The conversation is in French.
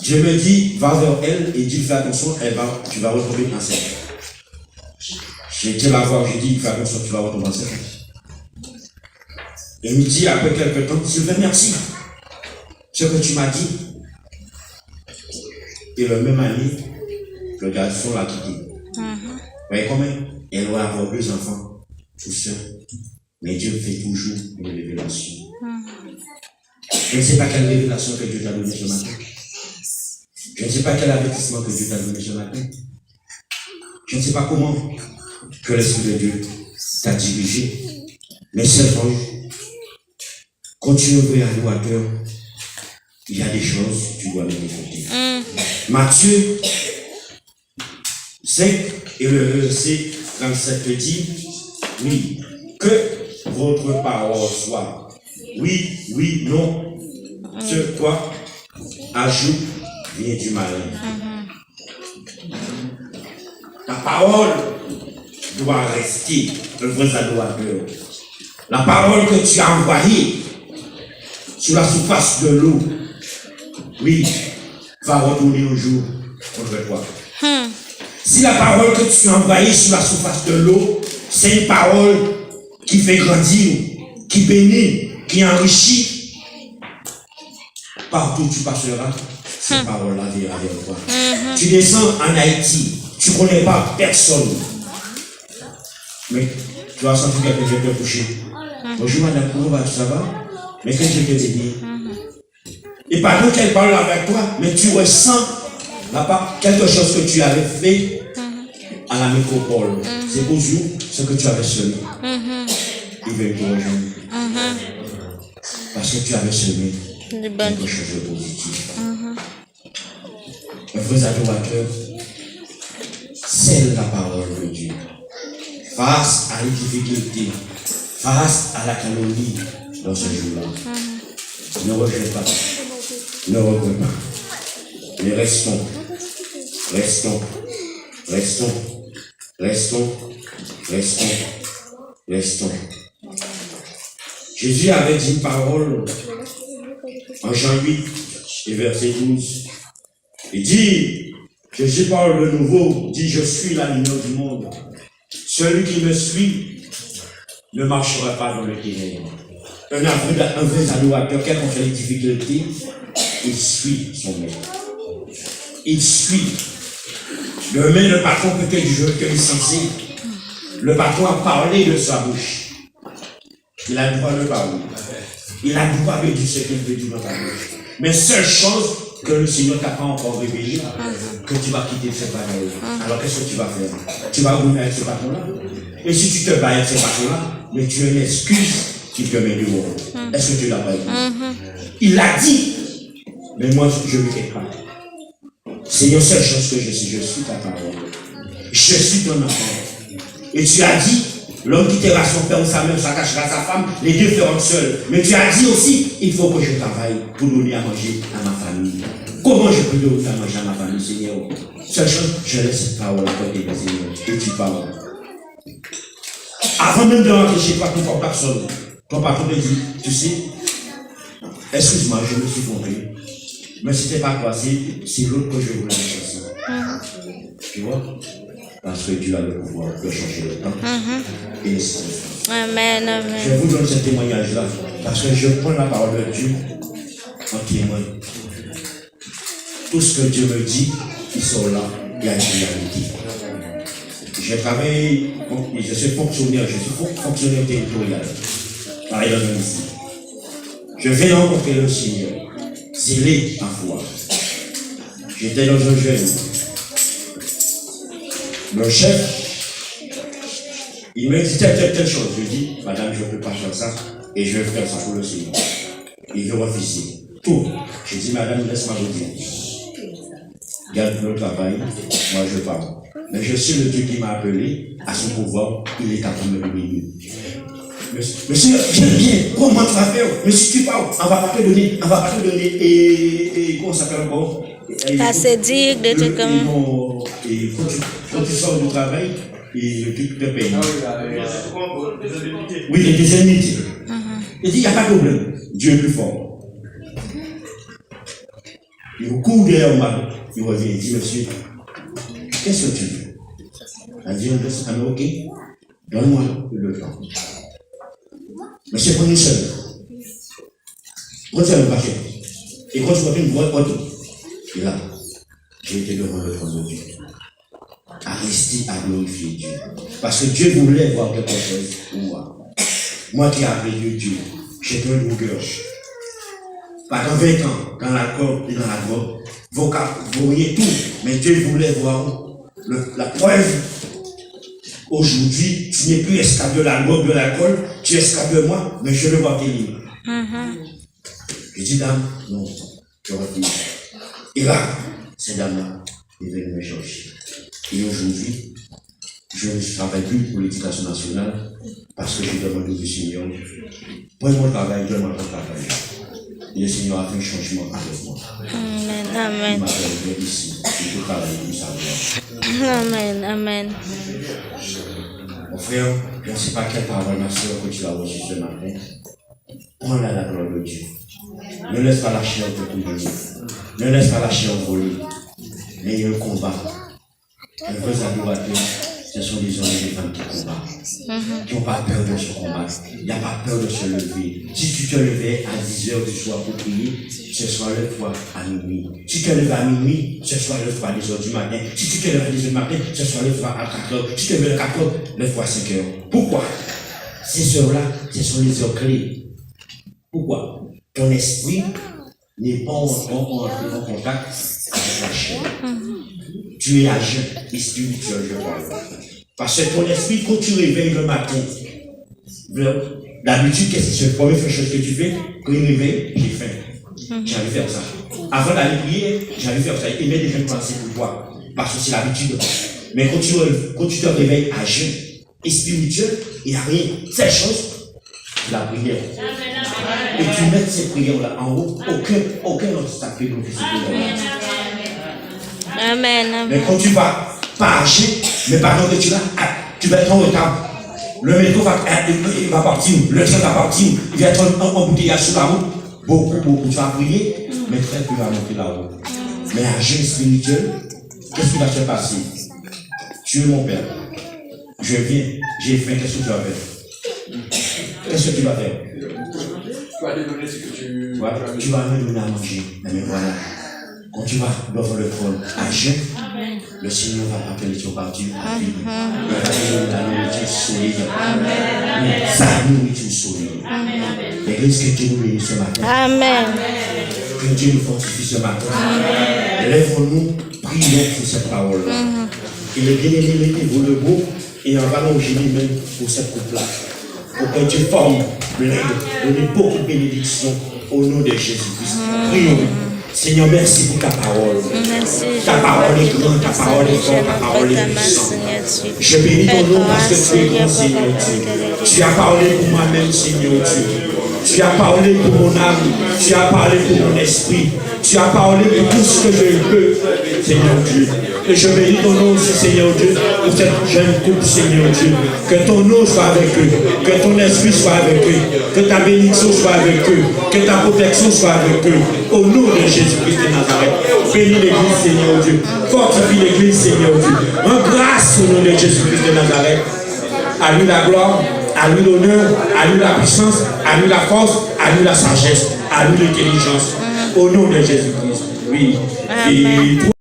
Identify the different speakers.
Speaker 1: Dieu me dit, va vers elle et dis, fais attention, tu vas retrouver enceinte. J'ai été la voir, j'ai dit, fais attention, tu vas retomber enceinte. Et il me dit, après quelques temps, Sylvain, merci. Ce que tu m'as dit. Et le même année, le garçon l'a quitté. Vous voyez comment elle va avoir 2 enfants, tout seul. Mais Dieu fait toujours une révélation. Je ne sais pas quelle révélation que Dieu t'a donnée ce matin. Je ne sais pas quel avertissement que Dieu t'a donné ce matin. Je ne sais pas comment que l'Esprit de Dieu t'a dirigé. Mais seulement, quand tu ouvres à nous à cœur, il y a des choses que tu dois les écouter. Matthieu 5 et le verset 37 dit, oui, que votre parole soit oui, oui, non. Ce quoi ajoute vient du malin. La parole doit rester le vrai adorateur. La parole que tu as envoyée sur la surface de l'eau, oui, va retourner au jour contre toi. Si la parole que tu as envoyée sur la surface de l'eau, c'est une parole qui fait grandir, qui bénit, qui enrichit, partout où tu passeras, cette parole-là viendra vers toi. Tu descends en Haïti, tu ne connais pas personne. Mais tu vas sentir quelqu'un qui vient te coucher. Bonjour madame, comment ça va? Mais qu'est-ce que je te dis? Et pendant qu'elle parle avec toi, mais tu ressens quelque chose que tu avais fait à la métropole. C'est pour vous ce que tu avais semé. Il veut te rejoindre. Parce que tu avais semé quelque chose de positif. Mes frères adorateurs, c'est la parole de Dieu. Face à les difficultés, face à la calomnie dans ce jour-là, ne rejette pas, ne regrette pas. Mais restons. Jésus avait dit une parole en Jean 8 et verset 12. Il dit, Jésus parle de nouveau, dit, je suis la lumière du monde. Celui qui me suit ne marchera pas dans le ténèbres. Un vrai adorateur, quelles qu'en fait les difficultés, il suit son maître. Il suit. Demain, le patron peut-être du jeu que licencié. Le patron a parlé de sa bouche. Il a le droit de parler. Il a le droit de dire ce qu'il veut dire dans ta bouche. Mais seule chose que le Seigneur t'a pas encore révélé, que tu vas quitter ce patron-là. Alors qu'est-ce que tu vas faire? Tu vas rouler avec ce patron-là. Et si tu te bats avec ce patron-là, mais tu as une excuse qui te met dehors. Est-ce que tu l'as pas dit? Il l'a dit. Mais moi, je ne le fais pas. C'est une seule chose que je suis ta parole. Je suis ton enfant. Et tu as dit, l'homme quittera son père ou sa mère, s'attachera à sa femme, les deux feront seuls. Mais tu as dit aussi, il faut que je travaille pour donner à manger à ma famille. Comment je peux donner à manger à ma famille, Seigneur? Seule chose, je laisse cette parole à côté, Seigneur, et tu parles. Avant même de rentrer chez toi, tu ne vois personne. Ton patron te dit, tu sais, excuse-moi, je me suis trompé. Mais ce n'était pas toi, c'est l'autre que je voulais chasser. Tu vois? Parce que Dieu a le pouvoir de changer le temps et les circonstances.
Speaker 2: Amen, amen.
Speaker 1: Je vous donne ce témoignage-là parce que je prends la parole de Dieu en témoin. Tout ce que Dieu me dit, il sort là, il y a une réalité. J'ai travaillé, je suis fonctionnaire territorial. Pareil dans le ministère. Je vais rencontrer le Seigneur. Zélé en foi. J'étais dans un jeûne. Le chef, il me dit telle chose. Je dis, madame, je ne peux pas faire ça et je vais faire ça pour le Seigneur. Il veut refuser. Tout. Je dis, madame, laisse-moi vous dire. Garde le travail, moi je parle. Mais je suis le Dieu qui m'a appelé à son pouvoir, il est capable de me bénir. Monsieur, j'aime bien, comment tu vas faire? Mais si tu parles, on va pas te donner, et comment ça s'appelle encore?
Speaker 2: Assez dire des trucs comme.
Speaker 1: Et quand tu sors du travail, et le truc te paye. Oui, les deuxièmes métiers. Il dit, il n'y a pas de problème, Dieu est plus fort. Il vous court derrière moi. Il revient, il dit, monsieur, qu'est-ce que tu veux? Il dit, ça me ok. Donne-moi le temps. Monsieur, prenez seul. Prenez le paquet. Et quand je vois une boîte, et là, j'ai été devant le trône de Dieu. À rester, à glorifier Dieu. Parce que Dieu voulait voir quelque chose pour moi. Moi qui ai appelé Dieu, j'ai plein de cœur. Pendant 20 ans, dans l'alcool et dans la drogue, vous voyez tout, mais Dieu voulait voir la preuve. Aujourd'hui, tu n'es plus esclave de la drogue, de l'alcool, tu es esclave de moi, mais je ne vois tes livres. Je dis, dame, non, je refuse. Et là, cette dame-là est venue me chercher. Et aujourd'hui, je ne travaille plus pour l'éducation nationale parce que je demande au Seigneur, pour mon travail, donne-moi ton travail. Et le Seigneur a fait un changement avec moi.
Speaker 2: Amen.
Speaker 1: Il m'a fait ici. Il peut travailler pour ça.
Speaker 2: Amen. Amen.
Speaker 1: Mon frère, je ne sais pas quelle parole ma soeur que tu as reçue ce matin. Prends la gloire de Dieu. Ne laisse pas la chair te tourner. Ne laisse pas la chair voler. Mais il y a un combat. Un vrai adorateur, ce sont des hommes et des femmes qui combattent. Qui n'ont pas peur de ce combat. Il n'y a pas peur de se lever. Si tu te levais à 10h du soir pour prier, ce sera le toi à minuit. Si tu te lèves à minuit, ce sera le toi à 10h du matin. Si tu te lèves à 10h du matin, ce sera le toi à 4h. Si tu te lèves à 4h, le toi à 5h. Pourquoi? Ces heures-là, ce sont les heures clés. Pourquoi? Ton esprit n'est pas en contact avec la chair. Tu es agent et spirituel, je crois. Parce que ton esprit, quand tu réveilles le matin, d'habitude, qu'est-ce que c'est la première chose que tu fais? Quand il réveille, j'ai faim. J'allais faire ça. Avant d'aller prier, j'allais faire ça. Il m'est déjà pensé pour toi. Parce que c'est l'habitude. Mais quand tu te réveilles agent et spirituel, il n'y a rien. Cette chose, la prière. Et tu mets ces prières-là en haut, aucun obstacle ne peut se
Speaker 2: Amen.
Speaker 1: Mais quand tu vas pas agir, mais par exemple tu vas être en retard. Le métro va partir, le train va partir, il va être en embouteillage sur la route. Beaucoup, tu vas prier, mais très peu va monter la route. Mais agir spirituel, qu'est-ce qui va se passer? Tu es mon père. Je viens, j'ai faim, qu'est-ce que tu vas faire? Qu'est-ce que tu vas faire?
Speaker 3: Tu vas te donner ce que tu
Speaker 1: vas. Tu vas me donner à manger. Mais voilà. Quand tu vas devant le trône à jeûne, le Seigneur va rappeler ton parti à vie. Il va donner la nourriture solide. Sa nourriture solide. L'église, que Dieu nous bénisse ce matin.
Speaker 2: Amen.
Speaker 1: Que Dieu nous fortifie ce matin. Lève-nous, prions pour cette parole-là. Et le bien-aimé, mettez-vous le beau et en va nous génie même pour cette couple-là. Pour que Dieu forme l'aide, donner beaucoup de bénédictions au nom de Jésus-Christ. Prions. Seigneur, merci pour ta parole.
Speaker 2: Merci.
Speaker 1: Ta parole est grande, ta parole est forte, ta parole est puissante. Je bénis ton nom parce que tu es grand, Seigneur Dieu. Tu as parlé pour moi-même, Seigneur Dieu. Tu as parlé pour mon âme, tu as parlé pour mon esprit, tu as parlé pour tout ce que je peux, Seigneur Dieu. Et je bénis ton nom aussi, Seigneur Dieu, pour cette jeune couple, Seigneur Dieu. Que ton nom soit avec eux, que ton esprit soit avec eux, que ta bénédiction soit avec eux, que ta protection soit avec eux. Au nom de Jésus-Christ de Nazareth. Bénis l'église, Seigneur Dieu. Fortifie l'église, Seigneur Dieu. En grâce au nom de Jésus-Christ de Nazareth. À lui la gloire, à lui l'honneur, à lui la puissance, à lui la force, à lui la sagesse, à lui l'intelligence. Au nom de Jésus-Christ. Oui. Et